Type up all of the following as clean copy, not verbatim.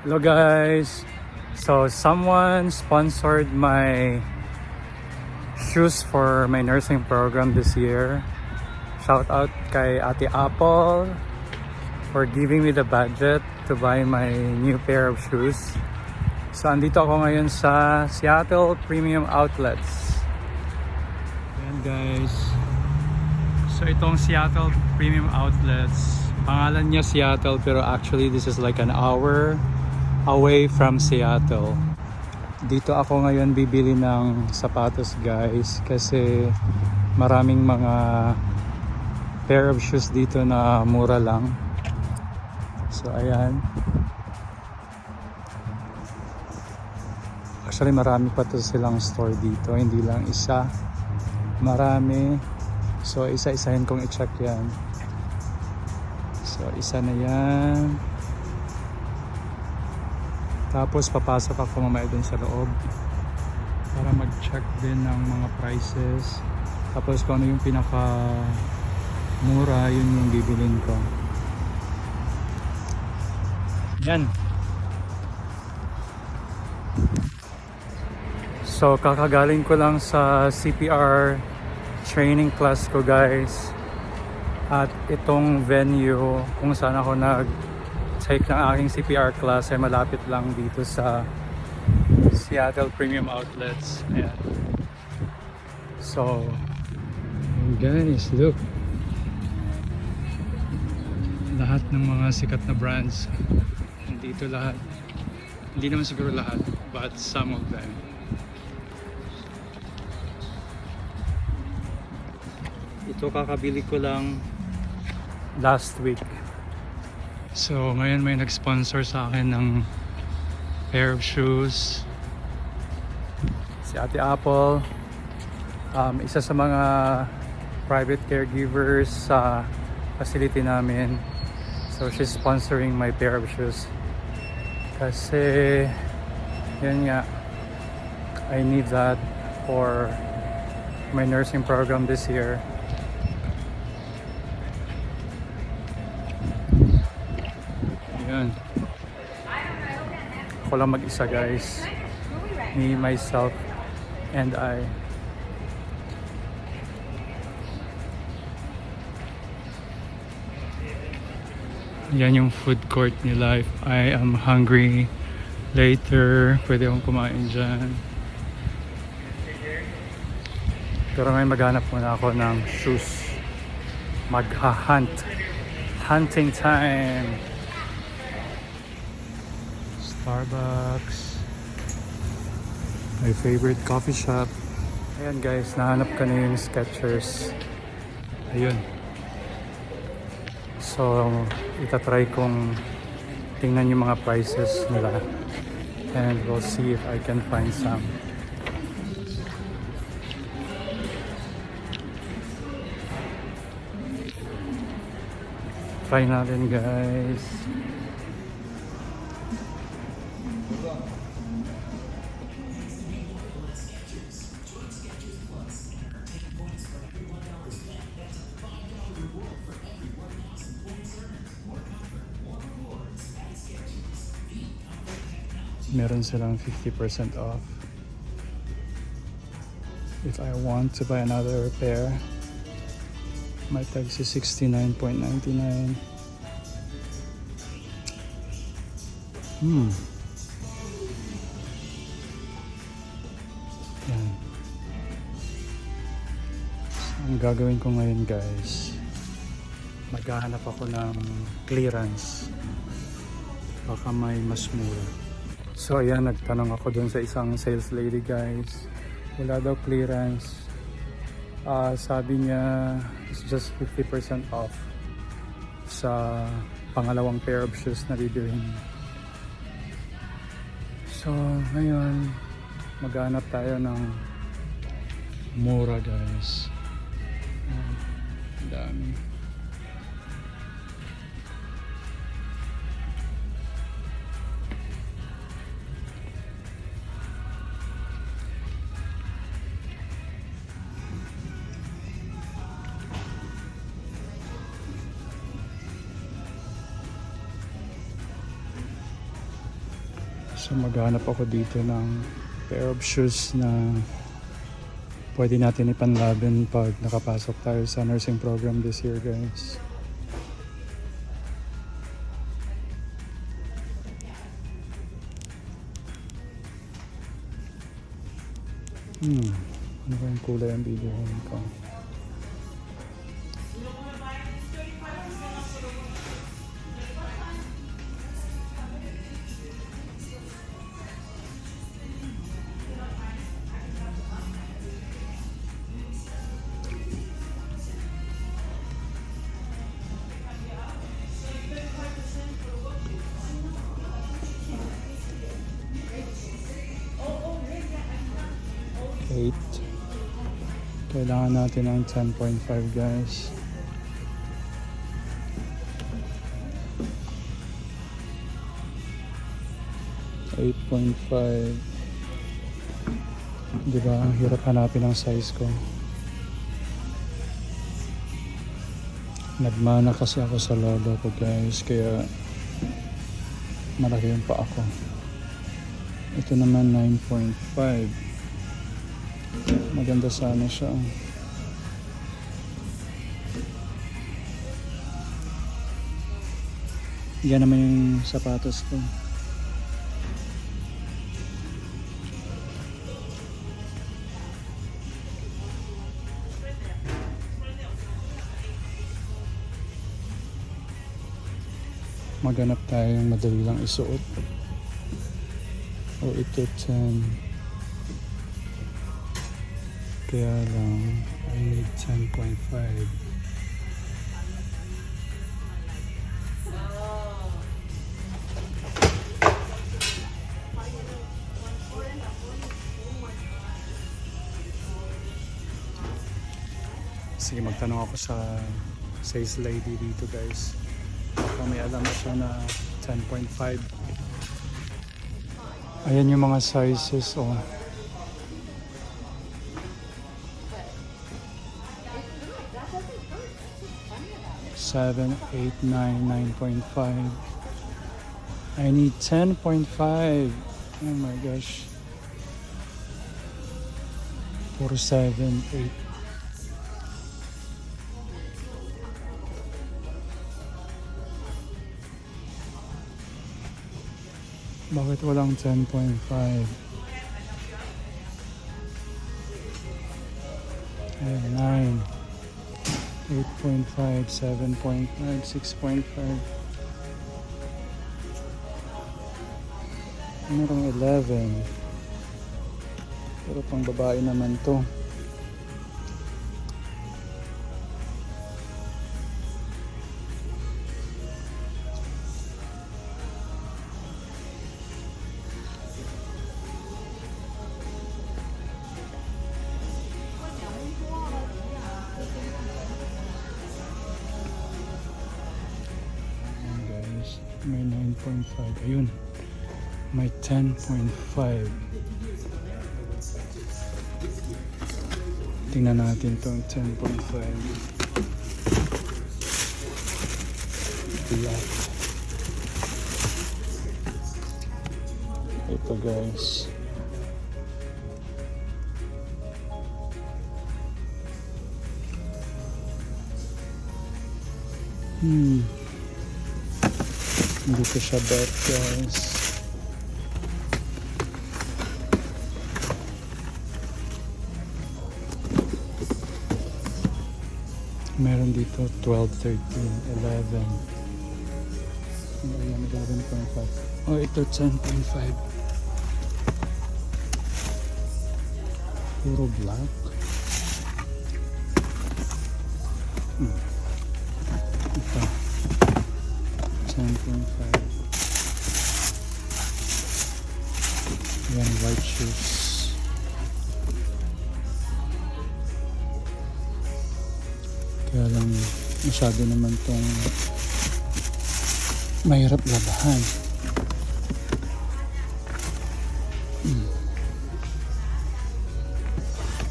Hello guys! So someone sponsored my shoes for my nursing program this year. Shout out kay Ate Apple for giving me the budget to buy my new pair of shoes. So andito ako ngayon sa Seattle Premium Outlets. Ayan guys. So itong Seattle Premium Outlets, pangalan niya Seattle pero actually this is like an hour away from Seattle. Dito ako ngayon bibili ng sapatos guys kasi maraming mga pair of shoes dito na mura lang. So ayan. Actually marami pa to silang store dito, hindi lang isa. Marami. So isa-isahin kong i-check yan. So isa na yan. Tapos papasok ako mamaya dun sa loob para mag-check din ng mga prices. Tapos kung ano yung pinaka mura, yun yung bibilin ko. Yan. So kakagaling ko lang sa CPR training class ko guys. At itong venue kung saan ako take ng aking CPR class ay malapit lang dito sa Seattle Premium Outlets. Ayan. So, guys, look. Lahat ng mga sikat na brands. Dito lahat. Hindi naman siguro lahat, but some of them. Ito kakabili ko lang last week. So ngayon may nag-sponsor sa akin ng pair of shoes. Si Ate Apple, isa sa mga private caregivers sa facility namin. So she's sponsoring my pair of shoes. Kasi yun nga, I need that for my nursing program this year. Ako lang mag-isa guys, me, myself, and I. Yan yung food court nila. If I am hungry later, pwede akong kumain dyan. Pero may maghanap muna ako ng shoes. Magha-hunt. Hunting time! Starbucks, my favorite coffee shop. Ayan guys, nahanap ko na yung Skechers. Ayun. So, itatry kong tingnan yung mga prices nila. And we'll see if I can find some. Try natin guys. Meron silang 50% off. If I want to buy another pair, my tag is $69.99. Yan. So, ang gagawin ko ngayon guys, maghahanap ako ng clearance. Baka may mas mura. So ayan, nagtanong ako dun sa isang sales lady guys. Wala daw clearance. Sabi niya it's just 50% off sa pangalawang pair of shoes na bibilhin. So ngayon, maghanap tayo ng mura guys. Ang dami. So maghanap ako dito ng pair of shoes na pwede natin ipanlaban pag nakapasok tayo sa nursing program this year, guys. Ano ba yung kulay ang bibilihin ko? Kailangan natin ng 10.5, guys. $8.5. Diba? Ang hirap hanapin ang size ko. Nagmana kasi ako sa lolo ko, guys. Kaya malaki yung pa ako. Ito naman 9.5. Maganda sana siya. Yan naman yung sapatos ko. Maghanap tayo yung madali lang isuot. O ito 10. Kaya lang, I need 10.5. Sige, magtanong ako sa sales lady dito, guys. Baka may alam siya na 10.5. Ayan yung mga sizes, oh. 7, 8, 9, 9.5. I need 10.5. Oh my gosh. 4, 7, 8. Bakit walang 10.5? 9. 8.5, 7.5, 6.5. Merong 11. Pero pang babae naman to. May 9.5. Ayun. May 10.5. Tingnan natin itong 10.5. Black. Ito, guys. Hindi ko siya bet, guys. Meron dito 12, 13, 11. Ayan, 11.5. Oh, ito 10.5. Puro black. Ito 10.5. Yan, white shoes. Kaya lang masyado naman tong mahirap labahan.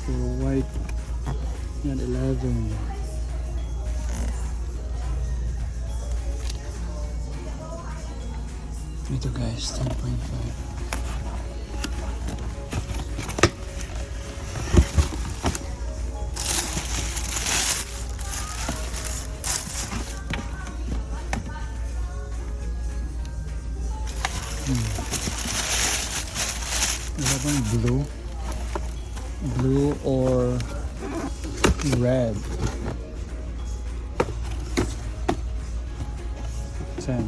Puro white. Yan, 11. Ito, guys, 10.5. Wala bang blue? Blue or red? 10.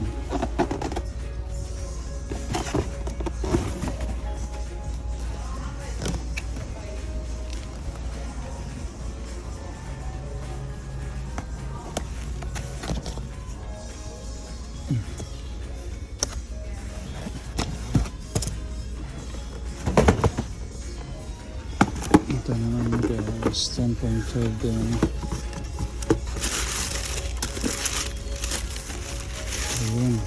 Ito naman guys, 10.5 din. Ayun.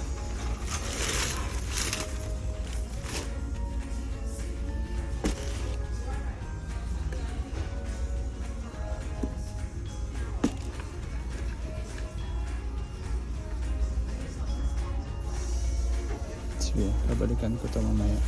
Sige, babalikan ko ito mamaya.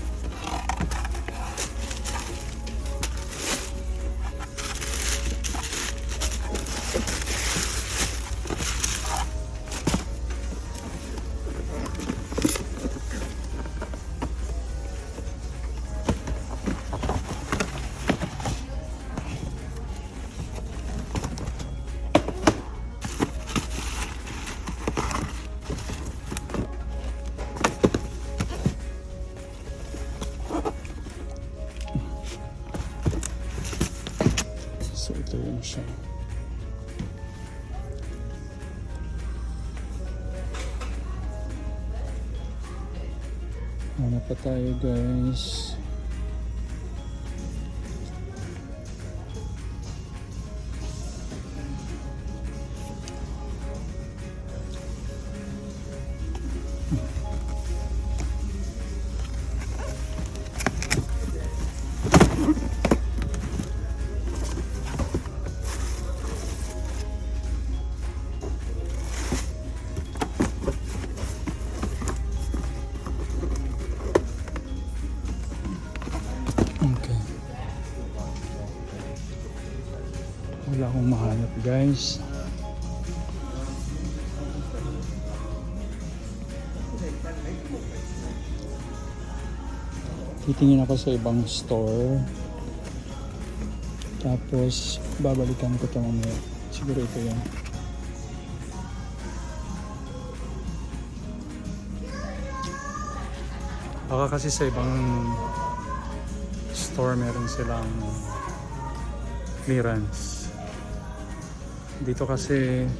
So ito yun siya. Ano pa tayo guys? Okay. Wala akong mahanap guys. Titingin ako sa ibang store. Tapos babalikan ko ito mamaya. Siguro ito yan. Baka kasi sa ibang store meron silang clearance. Dito kasi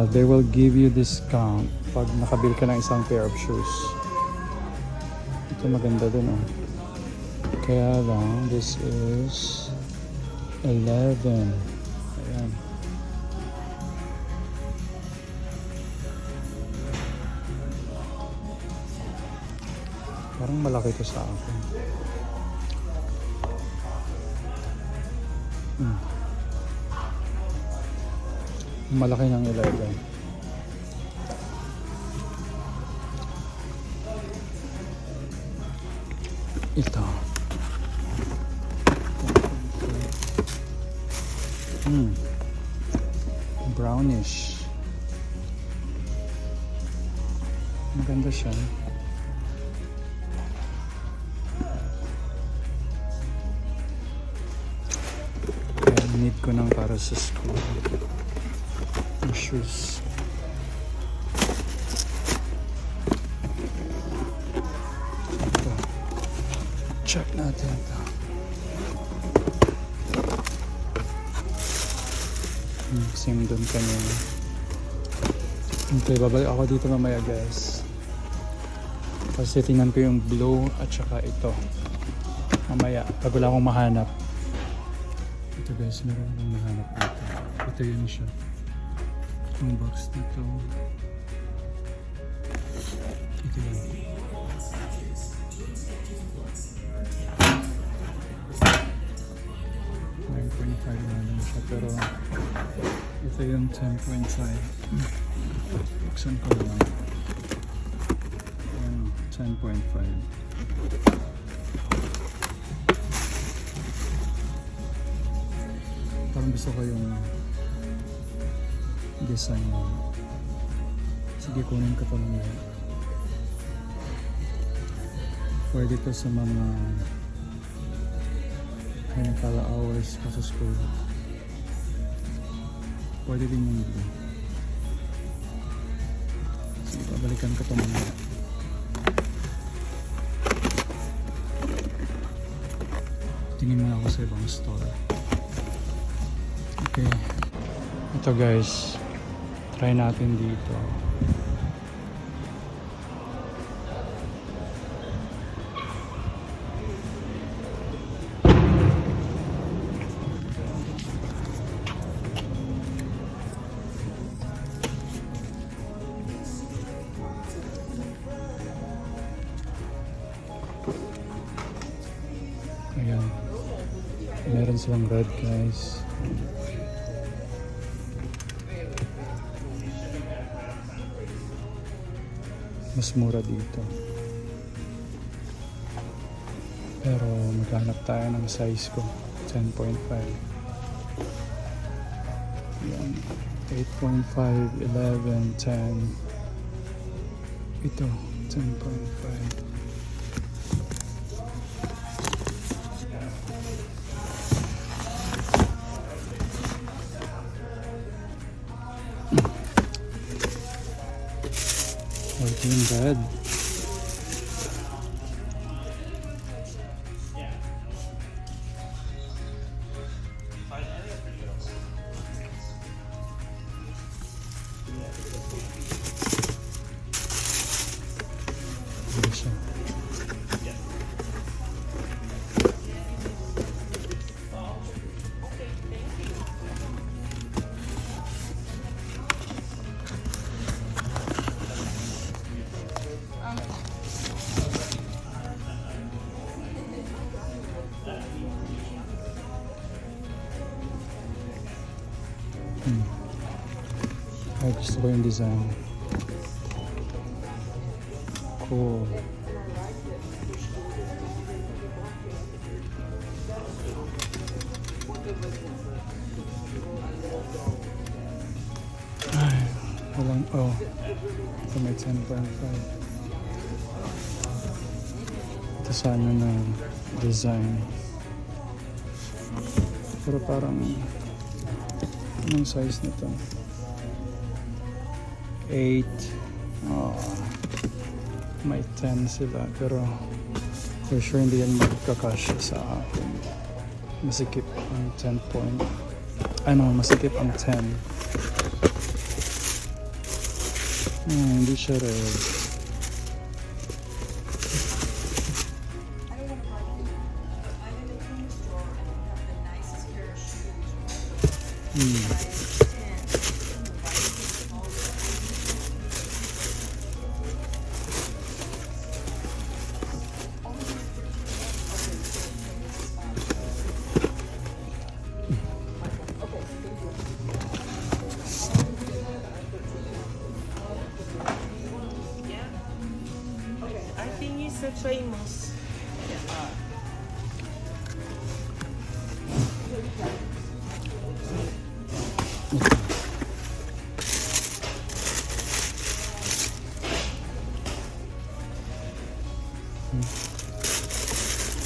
they will give you discount pag nakabil ka ng isang pair of shoes. Ito maganda din oh. Kaya lang this is 11. Ayan. Parang malaki ito sa akin. Malaki ng 11. Ito. Brownish. Maganda siya. Need ko nang para sa school. Yung shoes. Ito. Check natin ito. Same doon kanina. Okay, babalik ako dito mamaya guys. Kasi tingnan ko yung blue at saka ito. Mamaya, pag wala akong mahanap. Ito guys, meron akong nahanap dito. Ito yun siya. Yung box nito. Ito yun. $9.5 siya, pero ito yung 10.5. Buksan ko lang. 10.5. Parang gusto ko yung design. Sige, kunin ko pa lang yan. Pwede to sa mga clinical hours ka sa school. Pwede din yung blue. Sige, babalikan ko ito mamaya. Tingin mo ako sa ibang store. Okay. Ito guys. Try natin dito. Ayan. Meron silang red guys. Mas mura dito. Pero maghanap tayo ng size ko. 10.5. Ayan. 8.5, 11, 10. Ito, 10.5. Working bad. Ano siya? Ay, gusto ko yung design. Cool. Ay, walang, oh. Ito may 10.5. Ito sana na design. Pero parang, anong size nito? 8. Oh, may 10 sila pero for sure hindi yan magkakasya sa akin. Masikip ang 10 point. Ano, masikip ang 10. Hindi siya red. So famous.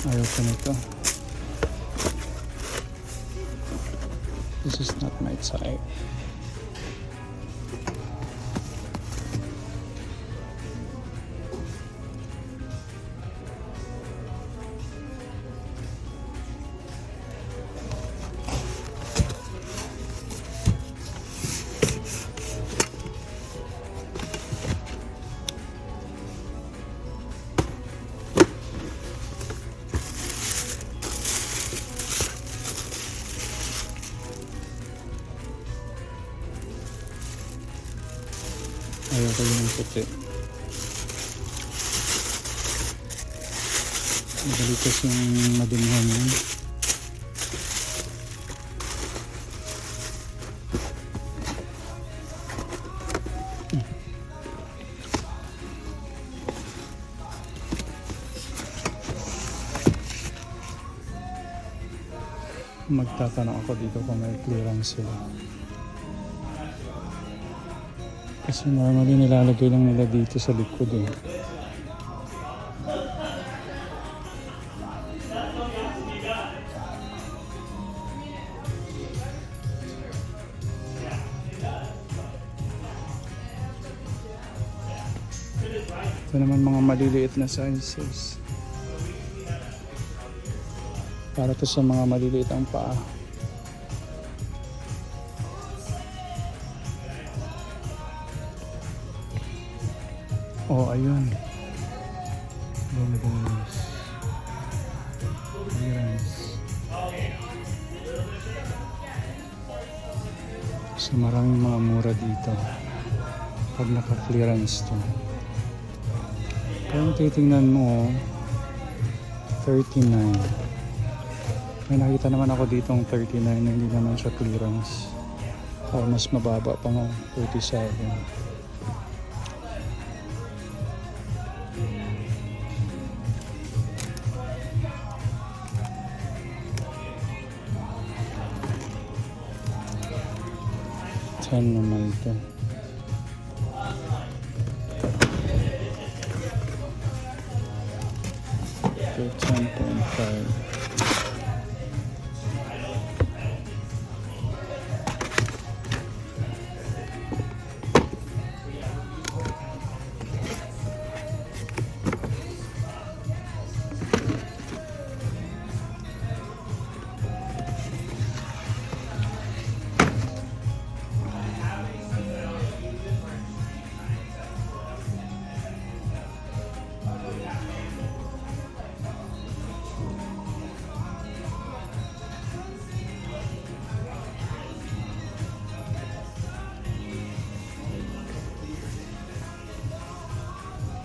Ayaw ko nito. This is not my type. Ayaw ko yung puti. Madali kasing madumihan yun. Magtatanong ako dito kung may clearance sila. Kasi normally nilalagay lang nila dito sa likod eh. Ito naman mga maliliit na sizes. Para to sa mga maliliit ang paa. Oh, ayun. Bonbons. Clearance. So maraming mga mura dito. Pag naka-clearance to. Kung titingnan mo, 39. May nakita naman ako ditong 39 na hindi naman siya clearance. O mas mababa pa nga, 37. Naman ito. So 10.5.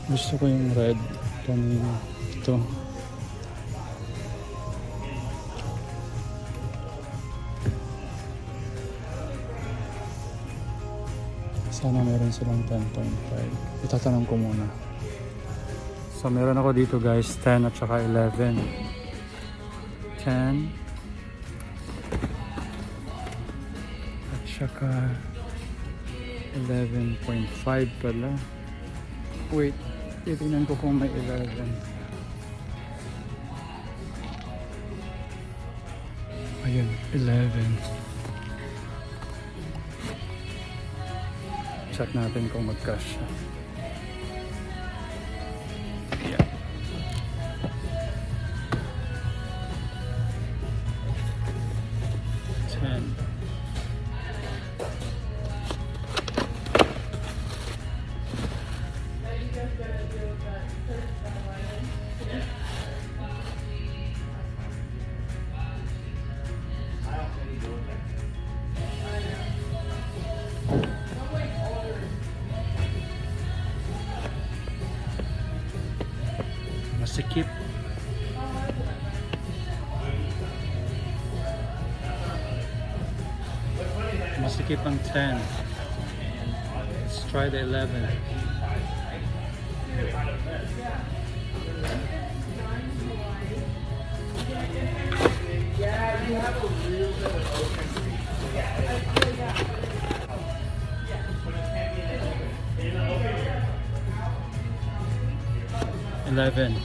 Gusto ko yung red kanina. Ito. Sana meron silang 10.5. Itatanong ko muna. So meron ako dito guys, 10 at saka 11. 10 at saka 11.5 pala. Wait, titignan ko kung may 11. Ayun, 11. Check natin kung mag-cash siya. Yeah. Masikip. Masikip ang 10. Let's try the 11. Yeah, you have a real bit of open. 11.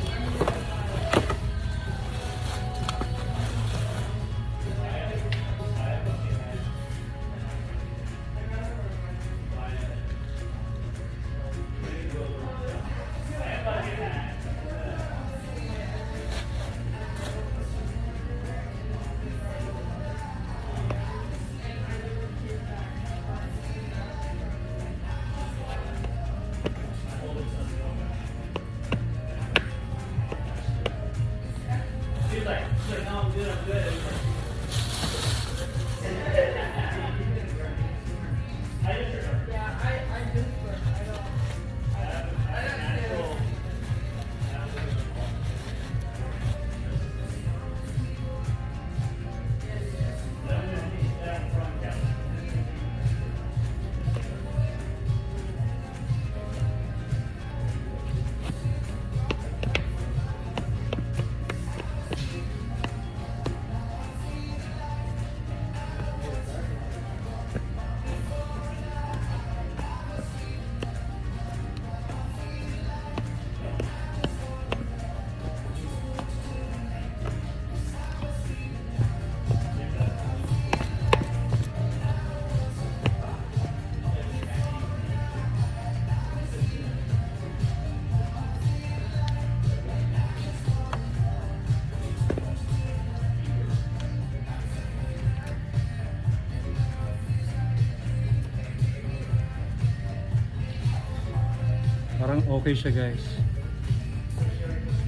Okay siya guys.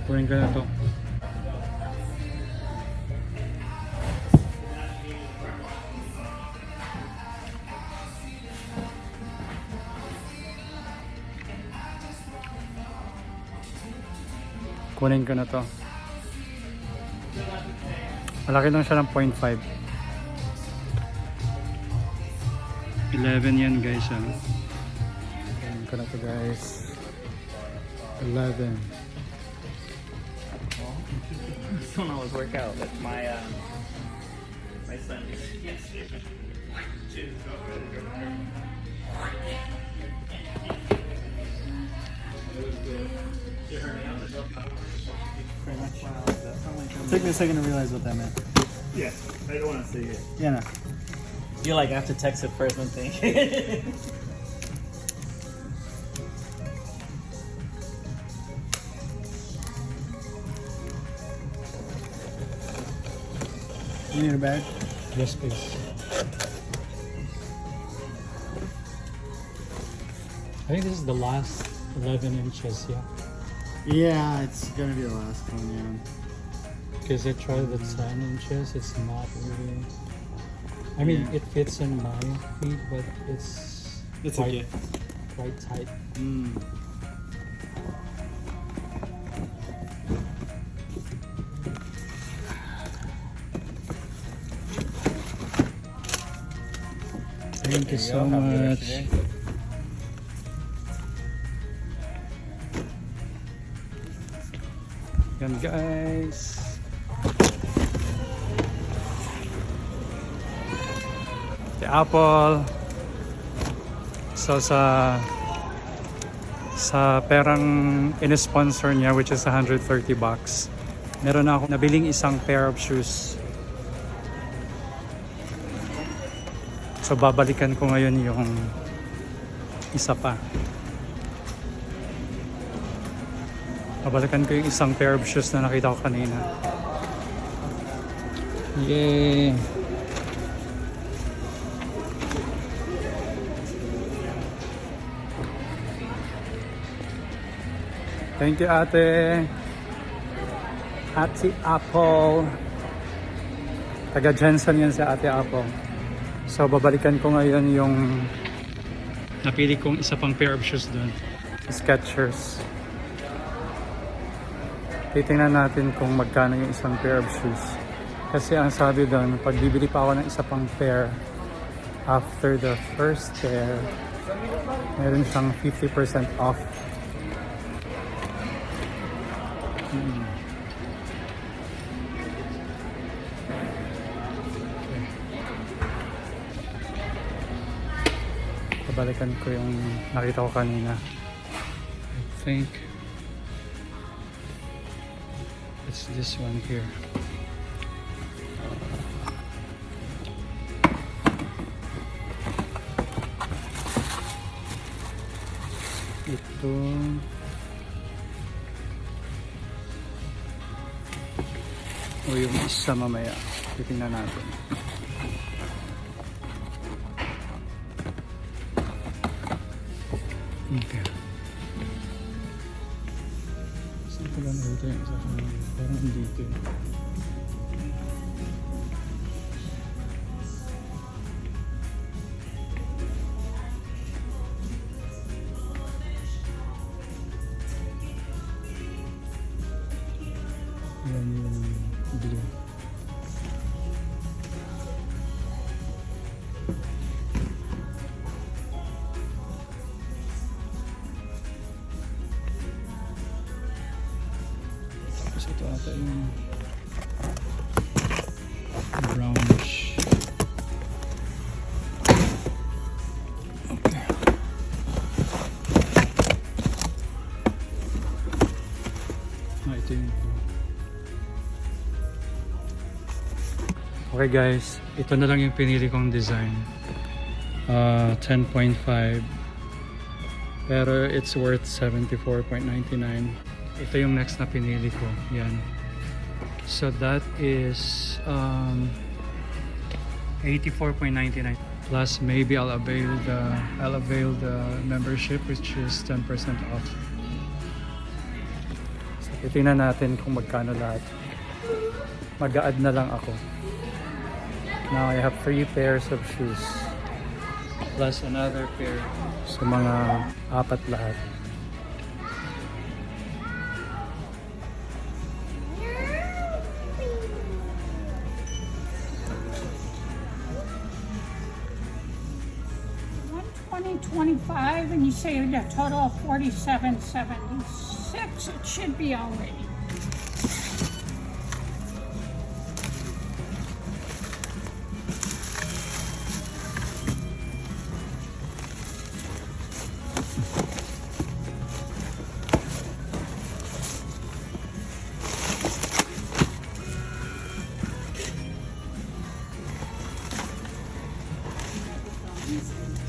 Kunin ko na to. Kunin ko na to. Malaki lang siya ng 0.5. 11 yan guys. Kunin ko na to guys. 11. This don't always work out. That's my son. It took me a second to realize what that meant. Yeah, I don't want to say it. Yeah, no. You like have to text it first one thing. You need a bag? Yes please. I think this is the last 11 inches, yeah. Yeah, it's gonna be the last one, yeah. Because I tried the 10 inches, it's not really... I mean, it fits in my feet, but it's okay. quite tight. Mm. Thank you so much. Yan guys. The apple. So sa perang in-sponsor niya, which is 130 bucks, meron na ako nabiling isang pair of shoes. So babalikan ko ngayon yung isa pa. Babalikan ko yung isang pair of shoes na nakita ko kanina. Yay! Thank you ate. Ate Apple. Taga Jensen yan si Ate Apple. So babalikan ko ngayon yung napili kong isa pang pair of shoes doon. Skechers. Titingnan natin kung magkano yung isang pair of shoes. Kasi ang sabi doon, pag bibili pa ako ng isa pang pair after the first pair, meron siyang 50% off. Balikan ko yung nakita ko kanina. I think it's this one here. Ito o yung isa mamaya. Titingnan natin. Okay. Saan ko lang ito yung isa kanina? Parang dito. Yan yung blue. Tapos ito ata yung brownish. Okay. Ito yung okay guys, ito na lang yung pinili kong design. 10.5 pero it's worth 74.99. Ito yung next na pinili ko. Yan. So that is 84.99 plus maybe I'll avail the membership, which is 10% off. Titingnan natin kung magkano lahat. Mag-a-add na lang ako. Now I have 3 pairs of shoes. Plus another pair. So mga 4 lahat. $120.25, and you say a total of $47.76. It should be already.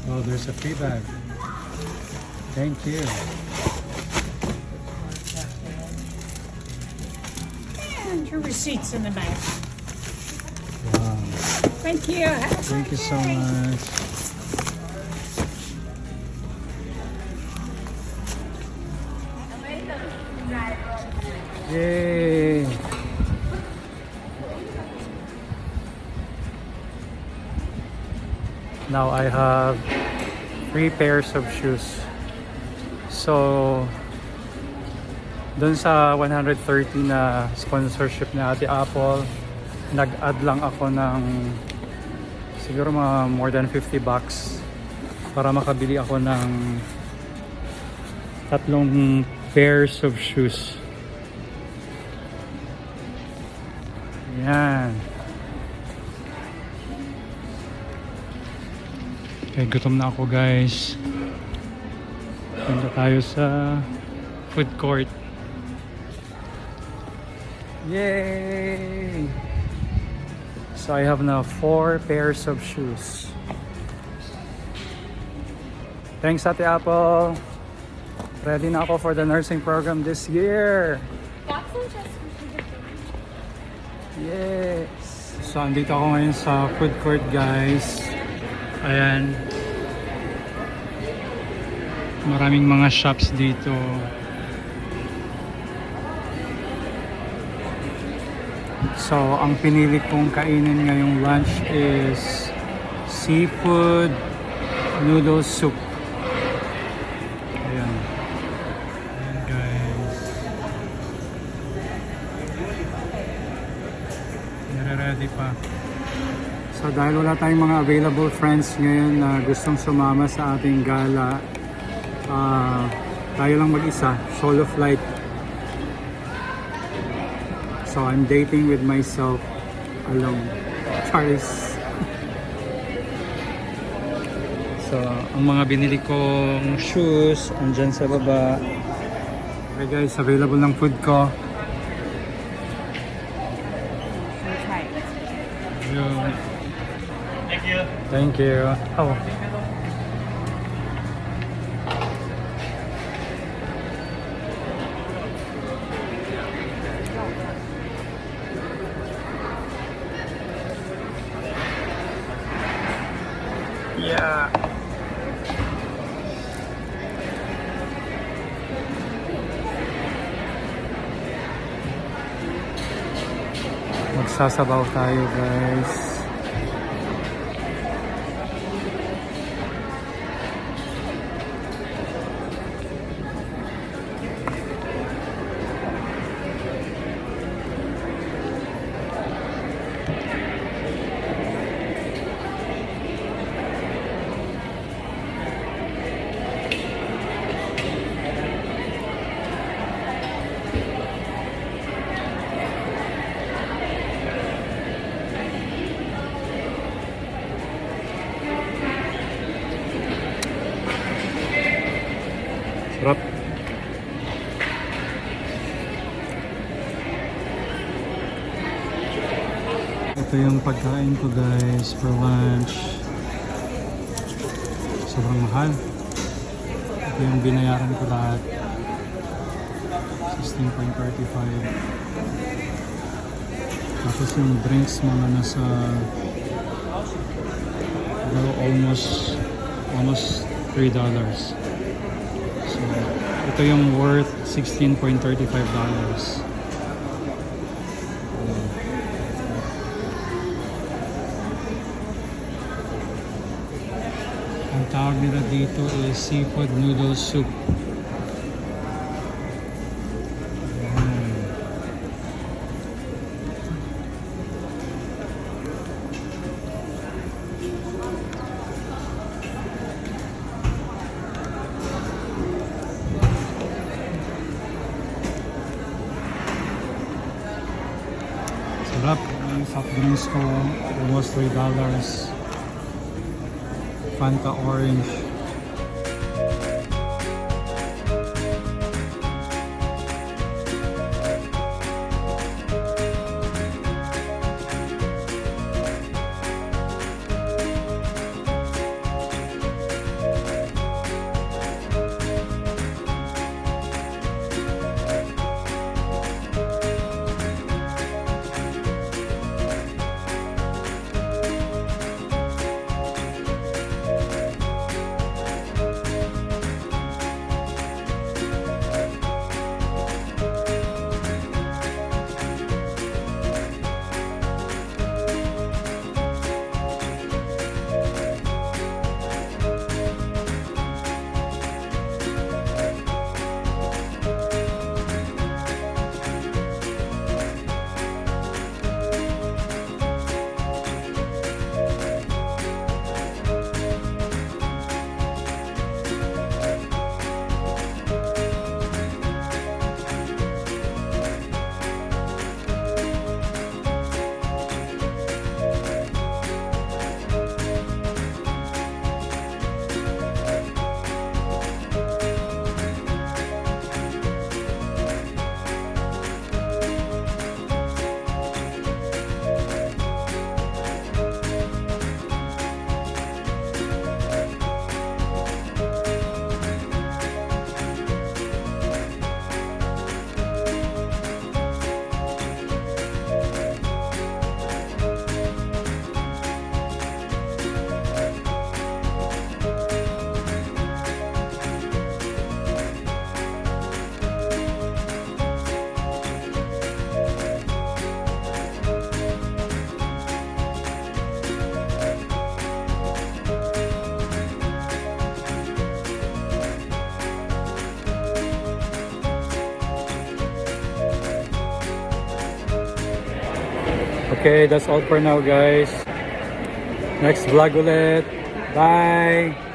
Oh, there's a free bag. Thank you. And your receipts in the back. Wow. Thank you. Have a Thank you great so day. much. Yay! Now I have 3 pairs of shoes. So, dun sa 130 na sponsorship ni Ate Apple, nag-add lang ako ng siguro mga more than $50 para makabili ako ng 3 pairs of shoes. Yan. Okay, gutom na ako guys. Punta tayo sa food court. Yay! So I have now 4 pairs of shoes. Thanks Ate Apple. Ready na ako for the nursing program this year. Yes! So andito ako ngayon sa food court guys. Ayan. Maraming mga shops dito. So, ang pinili kong kainin ngayong lunch is seafood noodle soup. Ayan. Ayan guys. Nare-ready pa. So dahil wala tayong mga available friends ngayon na gustong sumama sa ating gala, tayo lang mag-isa, solo flight. So I'm dating with myself alone. Charles. So ang mga binili kong shoes andyan sa baba. Okay guys, available ng food ko. Yun. Thank you. Oh. Yeah. Magsasabaw tayo, guys. Sarap. Ito yung pagkain ko guys for lunch. Sobrang mahal. Ito yung binayaran ko lahat. 16.35. Tapos yung drinks mga nasa almost $3. So Ito yung worth $16.35. Ang tawag nila dito is seafood noodle soup. Sarap. Yung soft drinks ko, almost $3. Fanta orange. Okay, that's all for now guys. Next vlog ulit. Bye!